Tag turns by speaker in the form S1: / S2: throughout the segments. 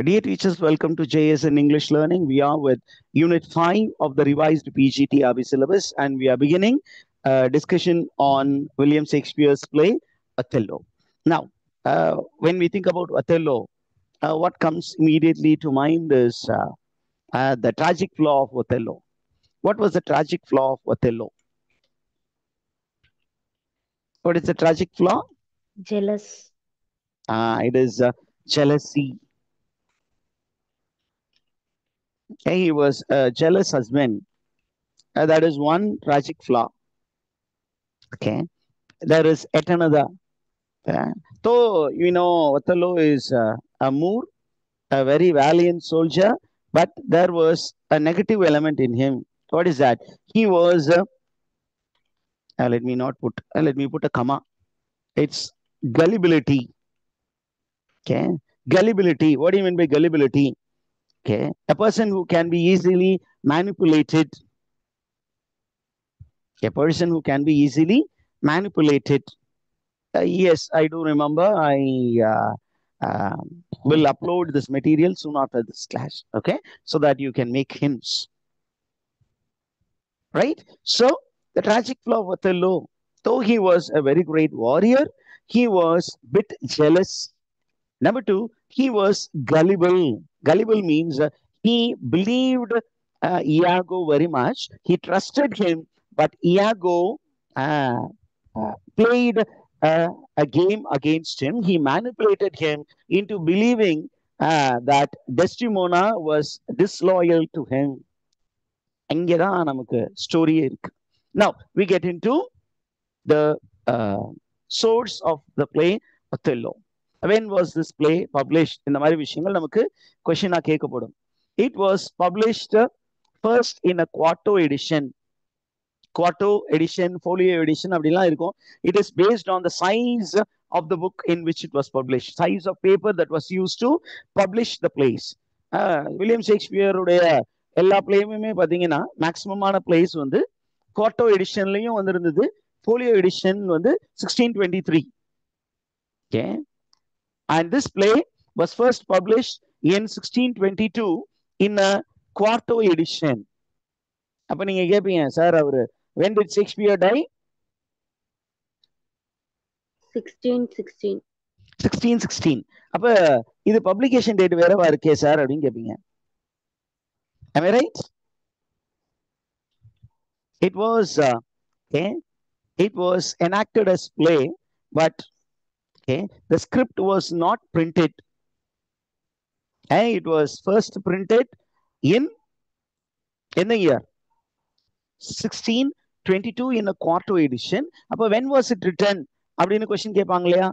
S1: Dear teachers, welcome to JS in English Learning. We are with Unit 5 of the revised PGTRB syllabus, and we are beginning a discussion on William Shakespeare's play Othello. Now, when we think about Othello, what comes immediately to mind is the tragic flaw of Othello. What was the tragic flaw of Othello? What is the tragic flaw?
S2: Jealous.
S1: It is jealousy. Okay, he was a jealous husband. That is one tragic flaw. Okay, there is yet another. Uh, so, Othello is a Moor, a very valiant soldier, but there was a negative element in him. What is that? He was, let me put a comma. It's gullibility. Okay, gullibility. What do you mean by gullibility? Okay, a person who can be easily manipulated. A person who can be easily manipulated. Yes, I do remember. I will upload this material soon after this class, okay? So that you can make hints, right? So, the tragic flaw of Othello, though he was a very great warrior, he was a bit jealous. Number two, he was gullible. Gullible means he believed Iago very much. He trusted him, but Iago uh, played a game against him. He manipulated him into believing that Desdemona was disloyal to him. அங்கதான் நமக்கு ஸ்டோரியே இருக்கு. Now we get into the uh, source of the play Othello. When was this play published? இந்த மாதிரி விஷயங்கள் நமக்கு கொஸ்டினா கேட்கப்படும். It was published first in a quarto edition. Quarto edition, folio edition அப்படிலாம் இருக்கும். It is based on the size of the book in which it was published. Size of paper that was used to publish the plays. William ஷேக்ஸ்பியருடைய எல்லா பிளேயுமே பார்த்தீங்கன்னா மேக்சிமமான place வந்து குவார்டோ எடிஷன்லையும் வந்திருந்தது. folio edition வந்து 1623. Okay, and this play was first published in 1622 in a quarto edition. அப்ப நீங்க கேட்பீங்க, சார் அவரு when did Shakespeare die?
S2: 1616.
S1: 1616. அப்ப இது பப்ளிகேஷன் டேட் வேறவா இருக்கே சார் அப்படின்னு கேட்பீங்க. Am I right? It was okay, it was enacted as play, but okay, the script was not printed. Okay, it was first printed in the year 1622 in a quarto edition. அப்ப when was it written அப்படின்னு question கேட்பாங்க இல்லையா?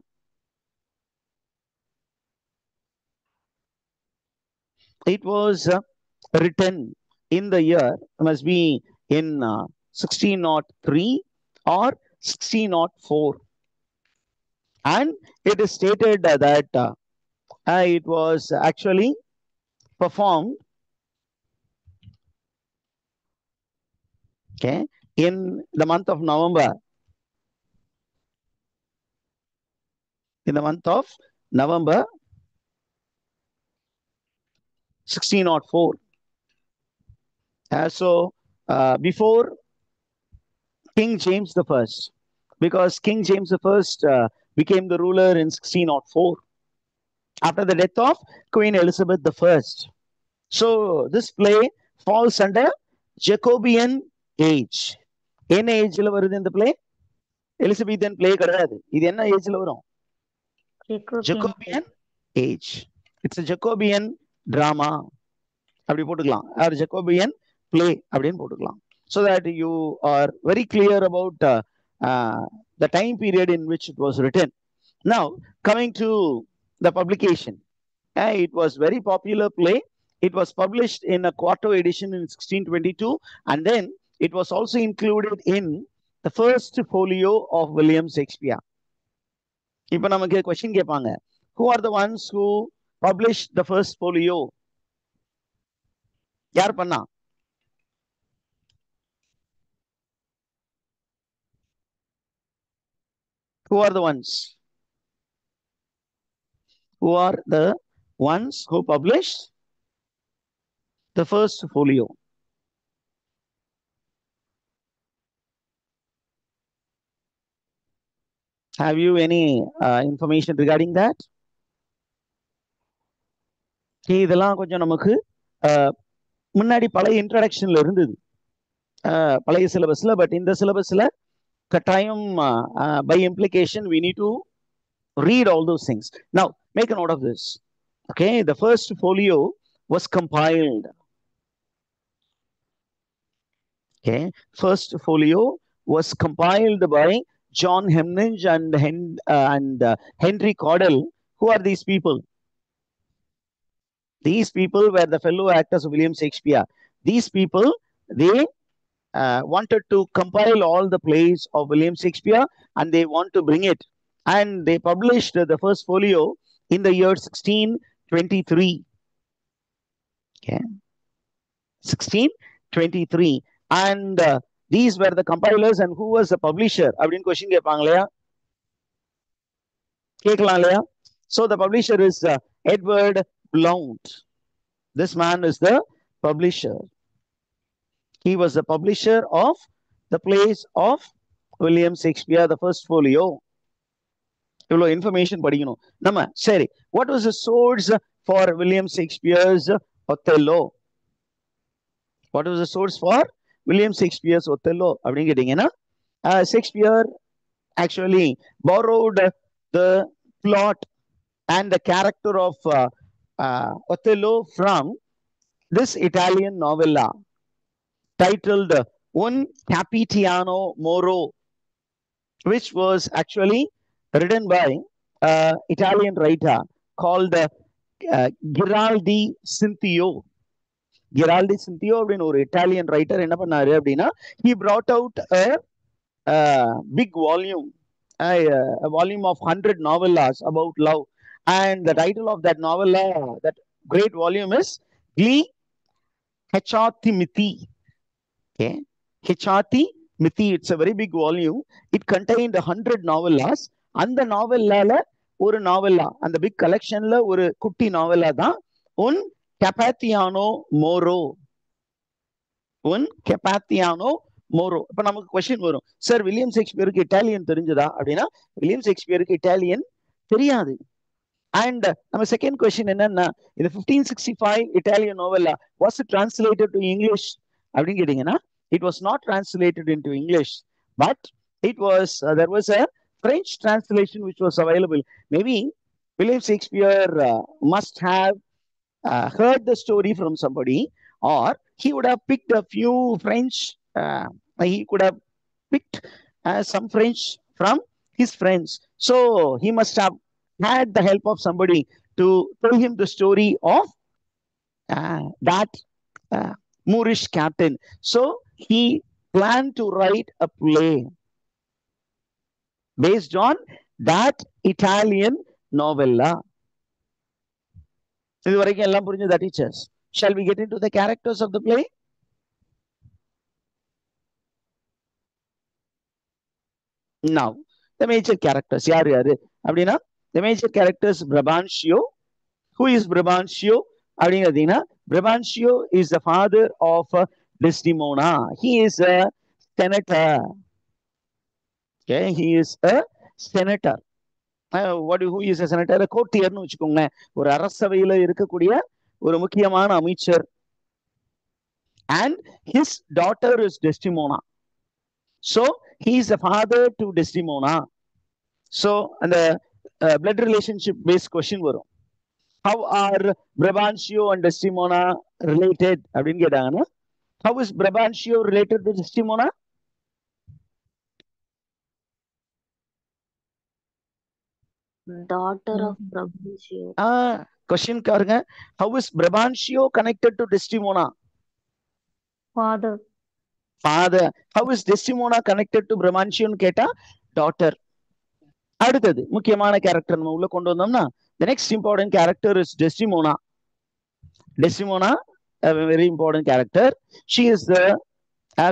S1: It was written in the year, must be in 1603 or 1604, and it is stated that it was actually performed, okay, in the month of November. In the month of November 1604. So before King James the First, because King James the First became the ruler in 1604 after the death of Queen Elizabeth the First. So this play falls under Jacobean age. என்ன ஏஜ்ல வருது இந்த play? Elizabethan play கிடையாது. இது என்ன ஏஜ்ல வரும்? Jacobean age. It's a Jacobean drama. அப்படி போட்டுக்கலாம். Or Jacobean play அப்படின்னு போட்டுக்கலாம். So that you are very clear about the time period in which it was written. Now, coming to the publication. It was very popular play. It was published in a quarto edition in 1622, and then it was also included in the first folio of William Shakespeare. இப்போ நமக்கு question கேட்பாங்க, who are the ones who published the first folio? யார் பண்ணா? Who are the ones? Who are the ones who published the first folio. Have you any information regarding that? இதெல்லாம் கொஞ்சம் நமக்கு முன்னாடி பழைய இன்ட்ரடக்ஷன்ல இருந்தது பழைய சிலபஸ்ல. பட் இந்த சிலபஸ்ல கட்டாயம் by implication we need to read all those things. Now make a note of this. Okay, the first folio was compiled. Okay, first folio was compiled by John Hemninge and Henry Caudle. Who are these people? These people were the fellow actors of William Shakespeare. These people, they wanted to compile all the plays of William Shakespeare and they want to bring it. And they published the first folio in the year 1623. Okay. 1623. And these were the compilers. And who was the publisher? அப்படின்னு question கேட்பாங்க இல்லையா? கேட்கலாம் இல்லையா? So the publisher is Edward Blount. This man is the publisher. He was the publisher of the plays of William Shakespeare, the first folio. இவ்வளோ information படிக்கணும் நம்ம. சரி, what was the source for William Shakespeare's Othello? What was the source for William Shakespeare's Othello அப்படின்னு கேட்டீங்கன்னா, Shakespeare actually borrowed the plot and the character of Othello from this Italian novella titled Un Capitiano Moro, which was actually written by Italian writer called Giraldi Cinthio. Giraldi Cinthio அப்படின்னு ஒரு Italian writer என்ன பண்ணாரு அப்படின்னா, he brought out a big volume, a volume of 100 novellas about love. And the title of that novella, that great volume is Gli Hecatimithi. Okay, Hecatimithi. It's a very big volume. It contained 100 novellas. அந்த நாவல்லால ஒரு நாவல்லா, அந்த big கலெக்ஷன்ல ஒரு குட்டி நாவல்லா தான் உன் கெபாத்தியானோ மோரோ. உன் கெபாத்தியானோ மோரோ. இப்ப நமக்கு கொஸ்டின் வரும், சார் வில்லியம் ஷேக்ஸ்பியருக்கு இட்டாலியன் தெரிஞ்சதா அப்படின்னா, வில்லியம் ஷேக்ஸ்பியருக்கு இட்டாலியன் தெரியாது. And நம்ம செகண்ட் கொஸ்டின் என்னன்னா, இந்த 1565 இட்டாலியன் நாவல்லா was it translated to English அப்படின்னு கேட்டீங்கன்னா, it was not translated into English, but it was there was a French translation which was available. Maybe William Shakespeare must have heard the story from somebody, or he would have picked a few French, he could have picked some French from his friends. So he must have had the help of somebody to tell him the story of that Moorish captain. So he planned to write a play based on that Italian novella. இது வரைக்கும் எல்லாம் புரிஞ்சதா teachers? Shall we get into the characters of the play? Now, the major characters. யார் யாரு அப்படின்னா, the major characters Brabantio. Who is Brabantio அப்படிங்கிறதுனா, Brabantio is the father of Desdemona. He is a senator. Okay, he is a senator. Who is a senator? A courtierன்னு வச்சுக்கோங்க, ஒரு அரசவையில இருக்கக்கூடிய ஒரு முக்கியமான அமைச்சர். And his daughter is Desdemona. So he is the father to Desdemona. So அந்த blood relationship based question வரும். How are Brabantio and Desdemona related அப்படின்னு கேட்டாங்கன்னா, how is Brabantio related to Desdemona?
S2: Daughter of Brabantio.
S1: Question பாருங்க, how is Brabantio connected to Desdemona?
S2: Father.
S1: Father. How is Desdemona connected to Brabantio கேட்டா daughter. அடுத்தது முக்கியமான character நம்ம உள்ள கொண்டு வந்தோம்னா, the next important character is Desdemona. Desdemona, a very important character. She is the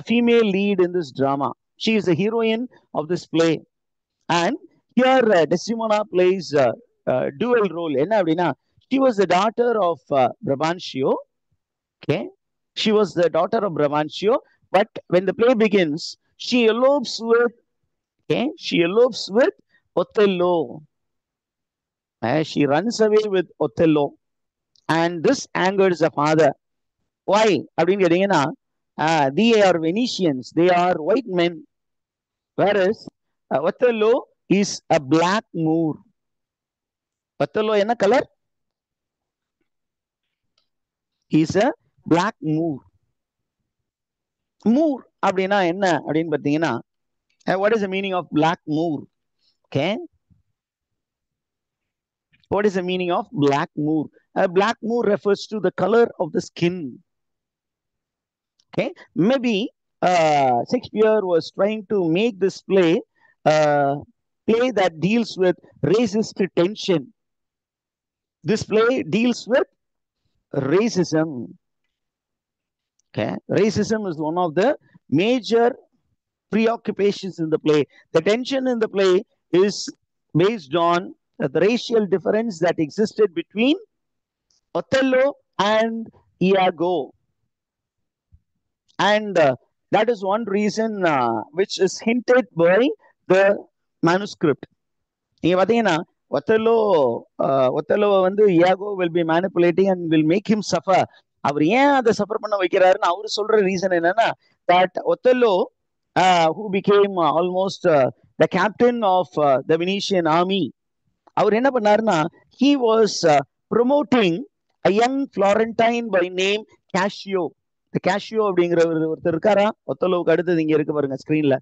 S1: female lead in this drama. She is the heroine of this play. And here Desdemona plays a dual role. என்ன அப்படின்னா, She was the daughter of Brabantio. Okay, she was the daughter of Brabantio. But when the play begins, she elopes with Othello. She runs away with Othello, and this angers the father. Why? அப்படின்னு கேட்டீங்கன்னா, they are Venetians, they are white men, whereas Othello is a black Moor. Othello என்ன colour? He is a black Moor. Moor அப்படின்னா என்ன அப்படின்னு பார்த்தீங்கன்னா, what is the meaning of black Moor? Okay, what is the meaning of black Moor? Black Moor refers to the color of the skin. Okay, maybe Shakespeare was trying to make this play that deals with racist tension. This play deals with racism. Okay, racism is one of the major preoccupations in the play. The tension in the play is based on the racial difference that existed between Othello and Iago. And that is one reason which is hinted by the manuscript. நீங்க பாத்தீங்கன்னா, ஒத்தல்லோவை வந்து Iago will be manipulating and will make him suffer. அவர் ஏன் அதை suffer பண்ண வைக்கிறாருன்னு அவரு சொல்ற reason என்னன்னா, that Othello who became almost the captain of the Venetian army, அவர் என்ன பண்ணாருன்னா, he was promoting a young Florentine by name Cassio. இந்த Cassio அப்படிங்கிற ஒருத்தர் இருக்காரா, ஒத்தல்லோவுக்கு அடுத்தது இங்க இருக்கு பாருங்க ஸ்கிரீன்ல.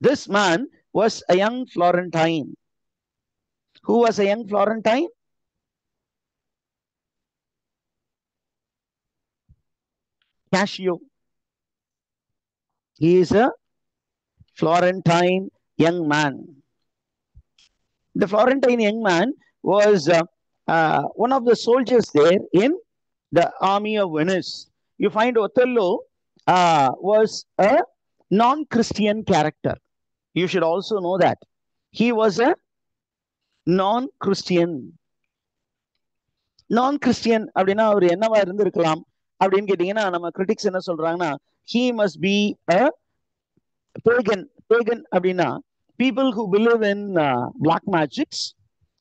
S1: This man was a young Florentine. Who was a young Florentine? Cassio. He is a Florentine young man. The Florentine young man was one of the soldiers there in the army of Venice. You find Othello was a non-Christian character. You should also know that. He was a non-Christian. Non-Christian அப்படின்னா அவர் என்னவா இருந்திருக்கலாம் அப்படின்னு கேட்டீங்கன்னா, நம்ம critics என்ன சொல்றாங்கன்னா, he must be a pagan. Pagan அப்படின்னா people who believe in black magics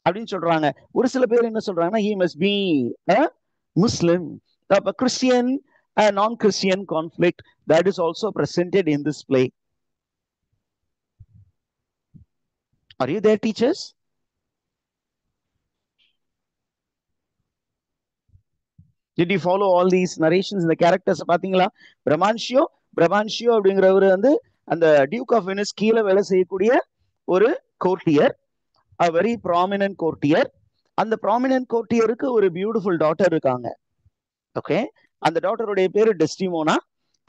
S1: அப்படின்னு சொல்றாங்க. ஒரு சில பேர் என்ன சொல்றாங்கன்னா, he must be a Muslim. A Christian, a non-Christian conflict that is also presented in this play. Are you there, teachers? Did you follow all these narrations? இந்த characters பாத்தீங்களா? பிரபான்ஷியோ அப்படிங்கிறவர் வந்து அந்த டியூக் ஆஃப் வெனிஸ் கீழே வேலை செய்யக்கூடிய ஒரு courtier, a very prominent courtier. அந்த ப்ராமினன்ட் கோர்ட்டியருக்கு ஒரு பியூட்டிஃபுல் டாட்டர் இருக்காங்க. ஓகே, அந்த டாட்டருடைய பேரு Desdemona.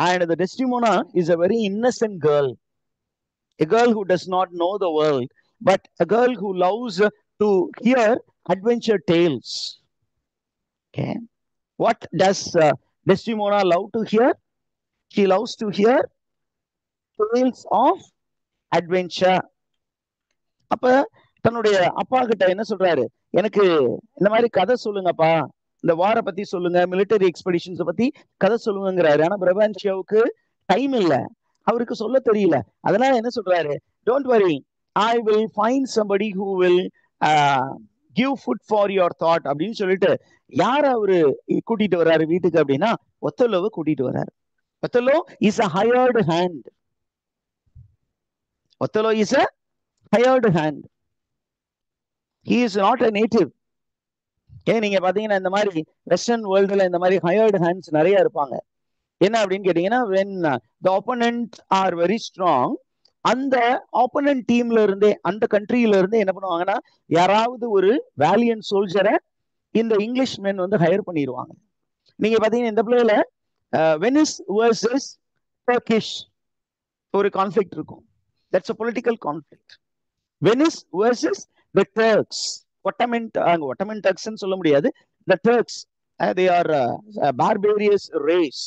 S1: And the Desdemona is a very innocent girl, a girl who does not know the world, but a girl who loves to hear adventure tales. Okay, what does Desdemona love to hear? She loves to hear tales of adventure. அப்ப தன்னுடைய அப்பா கிட்ட என்ன சொல்றாரு, எனக்கு இந்த மாதிரி கதை சொல்லுங்கப்பா, இந்த வார பத்தி சொல்லுங்க, மிலிட்டரி எக்ஸ்பெடிஷன்ஸ் பத்தி கதை சொல்லுங்கிறாரு. ஆனா பிரபான்ஷியாவுக்கு டைம் இல்ல, அவருக்கு சொல்ல தெரியல. அதனால என்ன சொல்றாரு, don't worry, I will find somebody who will give food for your thought அப்படின்னு சொல்லிட்டு யார் அவரு கூட்டிட்டு வர்றாரு வீட்டுக்கு அப்படின்னா, ஒத்தல்லோவை கூட்டிட்டு வர்றாரு. Othello is a hired hand. Othello is a hired hand. He is not a native. ஏன் நீங்க பாத்தீங்கன்னா, இந்த மாதிரி வெஸ்டர்ன் வேர்ல்டுல இந்த மாதிரி ஹையர்டு ஹேண்ட்ஸ் நிறைய இருப்பாங்க. என்ன அப்படின்னு கேட்டீங்கன்னா, when the opponent are very strong, அந்த ஆப்போனன்ட் டீம்ல இருந்தே, அந்த கண்ட்ரியில இருந்தே என்ன பண்ணுவாங்கன்னா, யாராவது ஒரு வேலியன்ட் சோல்ஜரை இந்த இங்கிலீஷ் மென் வந்து ஹையர் பண்ணிடுவாங்க. நீங்க பாத்தீங்கன்னா இந்த பிளேல வெனிஸ் வர்சஸ் டர்க்கிஷ் ஒரு கான்ஃபிளிக்ட் இருக்கும். That's a political conflict. Venice versus the Turks. Ottoman Turks ன்னு சொல்ல முடியாது. The Turks, they are a barbarous race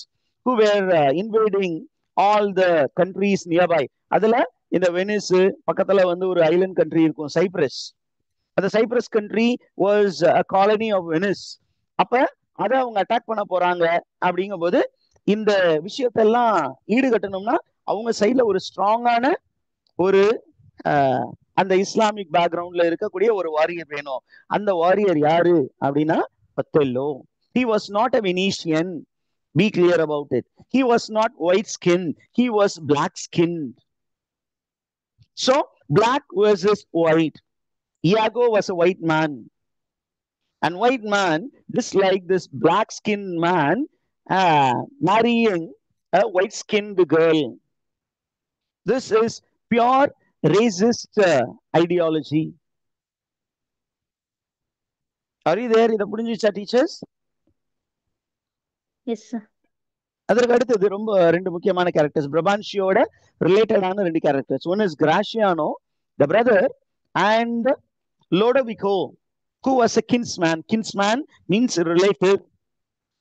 S1: who were invading all the countries nearby. அதுல இந்த வெனிஸ் பக்கத்துல வந்து ஒரு ஐலண்ட் கண்ட்ரி இருக்கும், சைப்ரஸ். அந்த Cyprus country was a colony of Venice. அப்ப அதை அவங்க அட்டாக் பண்ண போறாங்க. அப்படிங்கும்போது இந்த விஷயத்தெல்லாம் ஈடுகட்டணும்னா அவங்க சைட்ல ஒரு ஸ்ட்ராங்கான ஒரு அந்த இஸ்லாமிக் பேக்ரவுண்ட்ல இருக்கக்கூடிய ஒரு வாரியர் வேணும். அந்த வாரியர் யாரு அப்படின்னா Othello. He was not a Venetian. Be clear about it. He was not white skinned. He was black skinned. So black versus white. Iago was a white man, and white man disliked this black skinned man marrying a white skinned girl. This is pure racist ideology. Are you there? இதை புரிஞ்சுச்சா teachers?
S2: Yes, sir.
S1: அதற்கு அடுத்தது ரொம்ப ரெண்டு முக்கியமான characters, பிரபான்ஷியோட ரிலேட்டடான ரெண்டு characters. One is Graziano the brother, and Lodovico who was a kinsman. Kinsman means relative.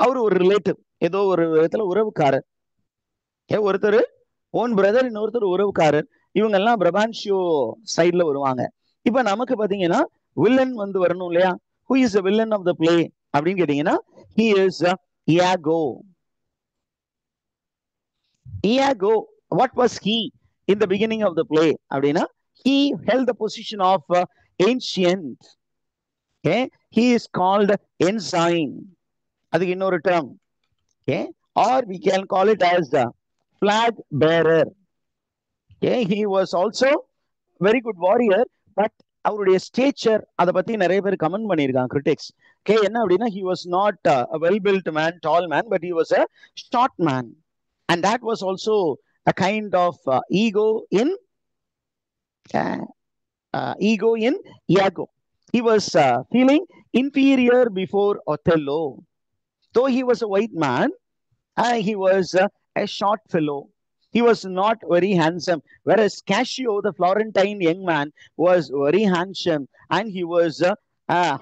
S1: அவர் ஒரு ரிலேட்டிவ், ஏதோ ஒரு விதத்துல உறவுக்காரர். ஒருத்தர் ஓன் பிரதர், இன்னொருத்தர் உறவுக்காரர். இவங்க எல்லாம் பிரபான்ஷியோ சைட்ல வருவாங்க. இப்ப நமக்கு பாத்தீங்கன்னா வில்லன் வந்து வரணும் இல்லையா? who is the villain of the play அப்படின்னு கேட்டீங்கன்னா he is Iago. Iago, what was he in the beginning of the play அப்படின்னா he held the position of ancient. Okay, he is called ensign. அதுக்கு இன்னொரு term. Okay, or we can call it as the flag bearer. Okay, he was also very good warrior, but அவருடைய stature அதை பத்தி நிறைய பேர் comment பண்ணியிருக்காங்க critics. Okay, என்ன அப்படின்னா he was not a well built man, tall man, but he was a short man, and that was also a kind of ego in Iago. He was feeling inferior before Othello. Though he was a white man, he was a short fellow. He was not very handsome, whereas Cassio, the Florentine young man, was very handsome, and he was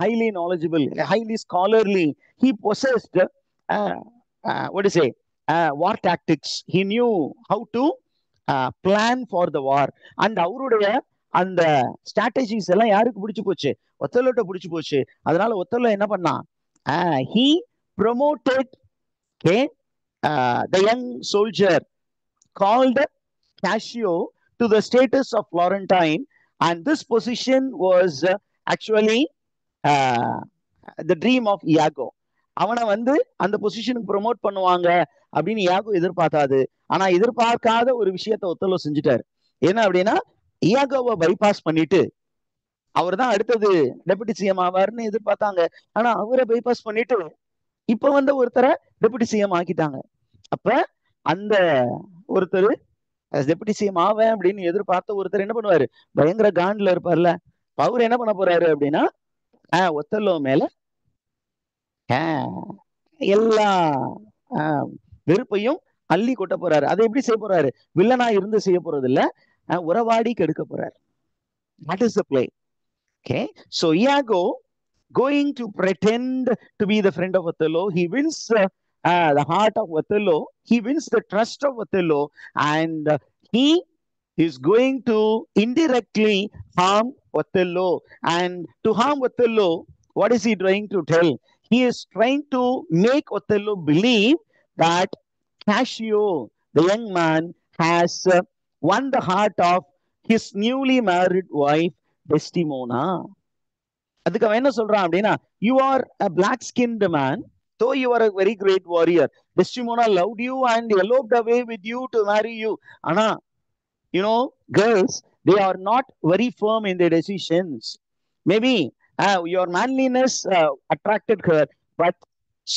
S1: highly knowledgeable, highly scholarly. He possessed what to say, war tactics. He knew how to plan for the war. And அவருடைய அந்த strategies எல்லாம் யாருக்கு பிடிச்சு போச்சு? ஒத்தலோட்ட பிடிச்சு போச்சு. அதனால ஒத்தலோ என்ன பண்ணான்? he promoted, okay, the young soldier called Cassio to the status of Florentine, and this position was actually the dream of Iago. அவனை வந்து அந்த பொசிஷனுக்கு ப்ரொமோட் பண்ணுவாங்க அப்படின்னு இயாகோ எதிர்பார்த்தாது. ஆனா எதிர்பார்க்காத ஒரு விஷயத்த ஒத்தலோ செஞ்சுட்டாரு. என்ன அப்படின்னா இயாகோவை பைபாஸ் பண்ணிட்டு அவர் தான் அடுத்தது டெபுட்டி சிஎம் ஆவார்னு எதிர்பார்த்தாங்க. ஆனா அவரை பைபாஸ் பண்ணிட்டு இப்ப வந்து ஒருத்தரை டெபுட்டி சிஎம் ஆக்கிட்டாங்க. அப்ப அந்த ஒருத்தர் டெபுட்டி சிஎம் ஆவேன் அப்படின்னு எதிர்பார்த்த ஒருத்தர் என்ன பண்ணுவாரு? பயங்கர காண்ட்ல இருப்பார்ல. அவர் என்ன பண்ண போறாரு அப்படின்னா ஒத்தல்லோ மேல எல்லா வெறுப்பையும் அள்ளி கொட்ட போறாரு. அதை எப்படி செய்ய போறாரு? வில்லனா இருந்து செய்ய போறது இல்ல, உறவாடி கெடுக்க போறாரு. That is the play. Okay, so Iago, going to pretend to be the friend of Othello, he wins the heart of Othello, he wins the trust of Othello, and he is going to indirectly harm Othello. And to harm Othello, what is he trying to tell? He is trying to make Othello believe that Cassio, the young man, has won the heart of his newly married wife, Desdemona. அதுக்கு அவன் என்ன சொல்றான் அப்படின்னா, you are a black skinned man, though you are a very great warrior. Desdemona loved you and eloped away with you to marry you. ஆனா you know, girls, they are not very firm in their decisions. Maybe your manliness attracted her, but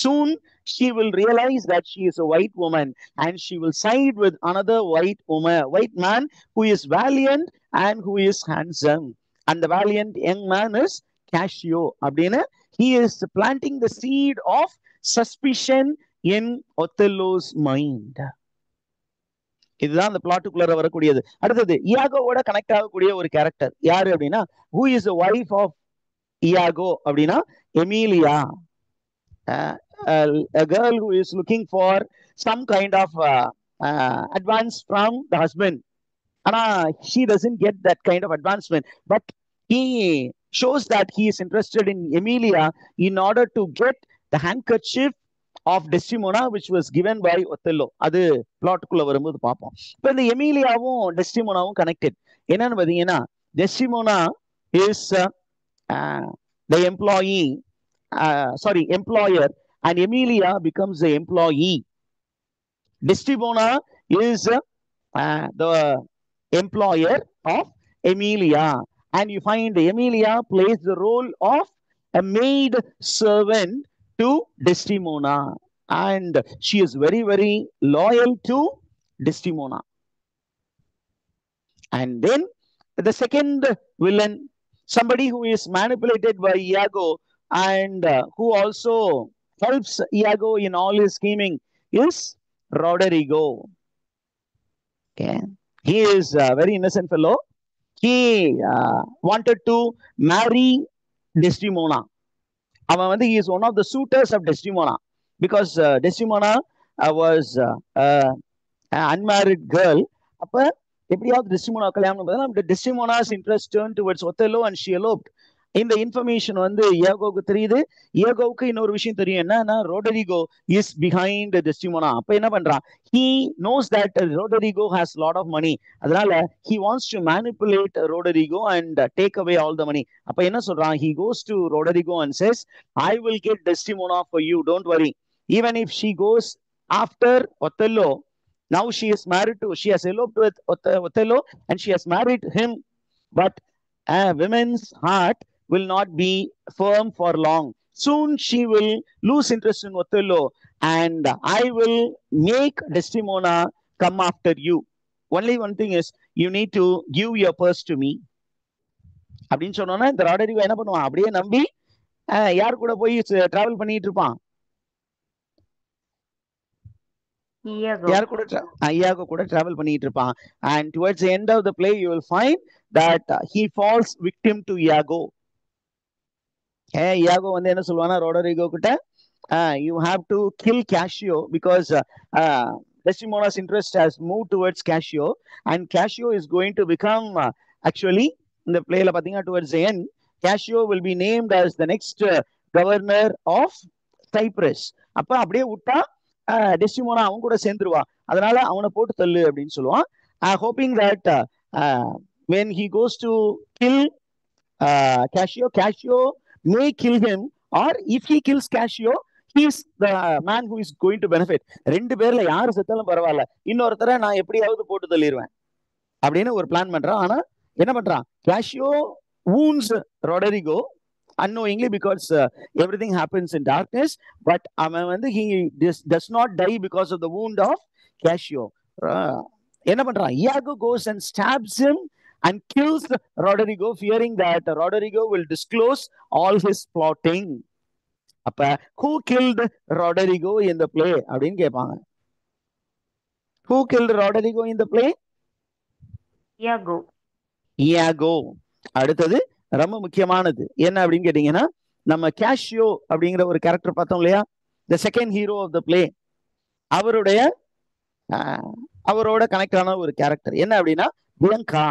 S1: soon she will realize that she is a white woman, and she will side with another white man who is valiant and who is handsome. And the valiant young man is Cassio. Abdina, he is planting the seed of suspicion in Othello's mind. இதுதான் அந்த பிளாட்டுக்குள்ள வரக்கூடியது. அடுத்தது இயாகோவோட connect ஆகக்கூடிய ஒரு character யாரு அப்படின்னா, who is the wife of Iago அப்படின்னா Emilia. A girl who is looking for some kind of advance from the husband. ஆனா she doesn't get that kind of advancement, but he shows that he is interested in Emilia in order to get the handkerchief of Desdemona which was given by Othello. அது பிளாட்டுக்குள்ள வரும்போது பார்ப்போம். இப்போ இந்த எமிலியாவும் டெஸ்டிமோனாவும் connected. என்னன்னு பார்த்தீங்கன்னா, Desdemona is the employer, and Emilia becomes the employee. Desdemona is the employer of Emilia, and you find Emilia plays the role of a maid servant to Desdemona, and she is very, very loyal to Desdemona. And then the second villain, somebody who is manipulated by Iago and who also helps Iago in all his scheming, is Roderigo. Okay, he is a very innocent fellow. He wanted to marry Desdemona. அவன் வந்து he is one of the suitors of Desdemona because Desdemona was an unmarried girl. அப்ப எப்படியாவது Desdemona கல்யாணம் பண்ணா Desdemona's interest turn towards Othello and she eloped. இந்த information வந்து இயாகோவுக்கு தெரியுது. இயாகோவுக்கு இன்னொரு விஷயம் தெரியும், என்னன்னா ரோடரிகோ இஸ் பிஹைண்ட் டெஸ்டிமோனா. அப்ப என்ன பண்றான், he knows that Roderigo has lot of money, அதனால he wants to manipulate Roderigo and take away all the money. அப்ப என்ன சொல்றான், he goes to Roderigo and says, I will get Desdemona for you, don't worry. Even if she goes after Othello, now she is married to, she has eloped with Othello and she has married him, but a woman's heart will not be firm for long. Soon she will lose interest in Othello and I will make Desdemona come after you. Only one thing is, you need to give your purse to me. அப்படின்னு சொன்னோன்னா இந்த ராடரிகோ என்ன பண்ணுவான், அப்படியே நம்பி யார் கூட போய் டிராவல் பண்ணிட்டு இருப்பான், யார் கூட ஐயாகோ கூட டிராவல் பண்ணிட்டு இருப்பான். And towards the end of the play you will find that he falls victim to Iago. Iago வந்து என்ன சொல்லுவானா ரோடரிகோ கிட்ட, you have to kill Cassio because Desdemona's interest has moved towards Cassio and Cassio is going to become actually in the play la pathinga towards the end Cassio will be named as the next governor of Cyprus. அப்ப அப்படியே விட்டா Desdemona அவன் கூட சேர்ந்துருவா, அதனால அவனை போட்டு தள்ளு அப்படின்னு சொல்லுவான். Hoping that when he goes to kill Cassio may kill him, or if he kills Cassio he is the man who is going to benefit. ரெண்டு பேர்ல யாரு செத்தாலும் பரவாயில்ல, இன்னொருத்தர நான் எப்படியாவது போட்டு தள்ளிடுவேன் அப்படின்னு ஒரு பிளான் பண்றான். ஆனா என்ன பண்றான், Cassio wounds Roderigo unknowingly because everything happens in darkness, but he does not die because of the wound of Cassio. என்ன பண்றான், Iago goes and stabs him and kills Roderigo, fearing that Roderigo will disclose all his plotting. அப்ப who killed Roderigo in the play அப்படின்னு கேட்பாங்க. Who killed Roderigo in the play? Iago. அடுத்தது ரொம்ப முக்கியமானது என்ன அப்படின்னு கேட்டீங்கன்னா, நம்ம Cassio அப்படிங்கிற ஒரு கேரக்டர் பார்த்தோம் இல்லையா, the second hero of the play, அவரோட கனெக்ட் ஆன ஒரு கேரக்டர் என்ன அப்படின்னா Bianca.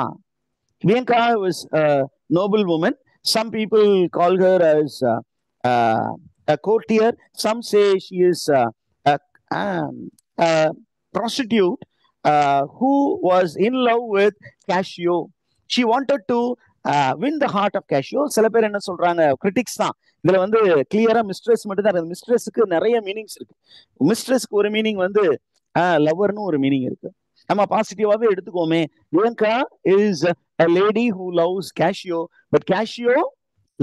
S1: Bianca was a noble woman. Some people call her as a courtier. Some say she is a prostitute who was in love with Cassio. She wanted to win the heart of Cassio. சில பேர் என்ன சொல்றாங்க, critics தான் இதுல வந்து கிளியரா mistress மட்டும் தான். மிஸ்ட்ரஸ்க்கு நிறைய மீனிங்ஸ் இருக்கு. மிஸ்ட்ரஸ்க்கு ஒரு மீனிங் வந்து லவர்னு ஒரு மீனிங் இருக்கு, நம்ம பாசிட்டிவாவே எடுத்துக்கோமே. Bianca is a lady who loves Cassio, but Cassio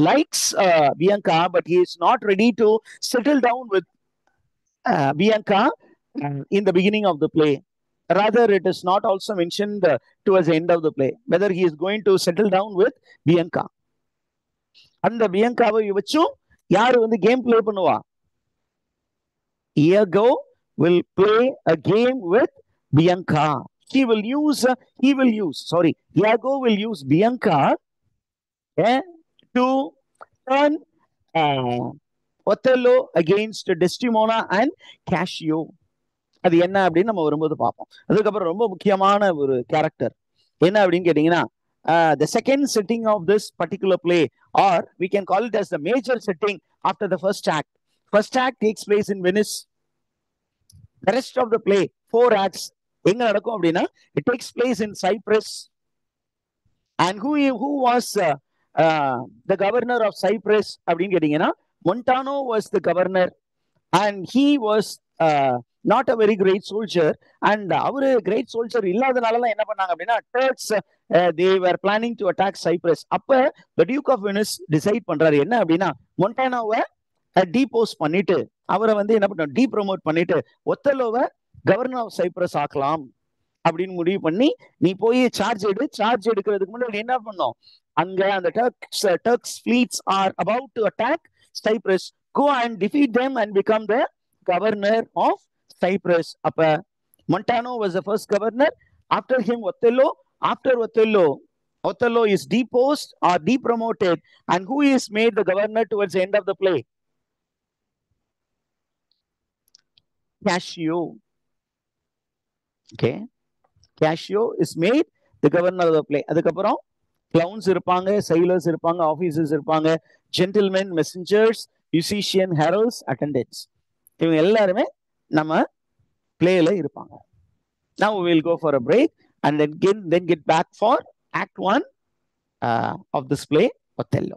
S1: likes Bianca, but he is not ready to settle down with Bianca in the beginning of the play. Rather, it is not also mentioned towards the end of the play whether he is going to settle down with Bianca. அந்த பியங்காவை வச்சும் யாரு வந்து game play பண்ணுவா, Iago will play a game with Bianca. Iago will use Bianca to turn Othello against Desdemona and Cassio. அது என்ன அப்படின்னு நம்ம வரும்போது பார்ப்போம். அதுக்கப்புறம் ரொம்ப முக்கியமான ஒரு கேரக்டர் என்ன அப்படின்னு கேட்டீங்கன்னா, the second setting of this particular play, or we can call it as the major setting after the first act. First act takes place in Venice. The rest of the play, 4 acts, எங்க நடக்கும் அப்படின்னா it takes place in Cyprus. And who was the governor of Cyprus அப்படின்னு கேட்டீங்கன்னா Montano was the governor, and he was not a very great soldier. And அவரு great soldier இல்லாதனால என்ன பண்ணாங்க அப்படின்னா Turks they were planning to attack Cyprus. அப்ப the Duke of Venice decide பண்றாரு என்ன அப்படின்னா மொண்டானோவை டீபோஸ் பண்ணிட்டு அவரை என்ன பண்ண டீப்ரமோட் பண்ணிட்டு ஒத்தலோவை கவர்னர் ஆஃப் சைப்ரஸ் ஆக்கலாம் அப்படின்னு முடிவு பண்ணி நீ போய் சார்ஜ் எடுக்கிறதுக்கு முன்னாடி என்ன பண்ணோம் அங்க அந்த Turks fleets are about to attack Cyprus. Go and defeat them and become the governor of Cyprus. அப்ப Montano was the first governor. After him Othello. After Othello is deposed or depromoted, and who is made the governor towards the end of the play? Cassio. Okay, Cassio is made the governor of the play. அதுக்கப்புறம் clowns இருப்பாங்க, sailors இருப்பாங்க, officers இருப்பாங்க, gentlemen, messengers, musician, heralds, attendants. இவங்க எல்லாருமே நம்ம playல இருப்பாங்க. Now we will go for a break and then get back for Act 1 of this play, Othello.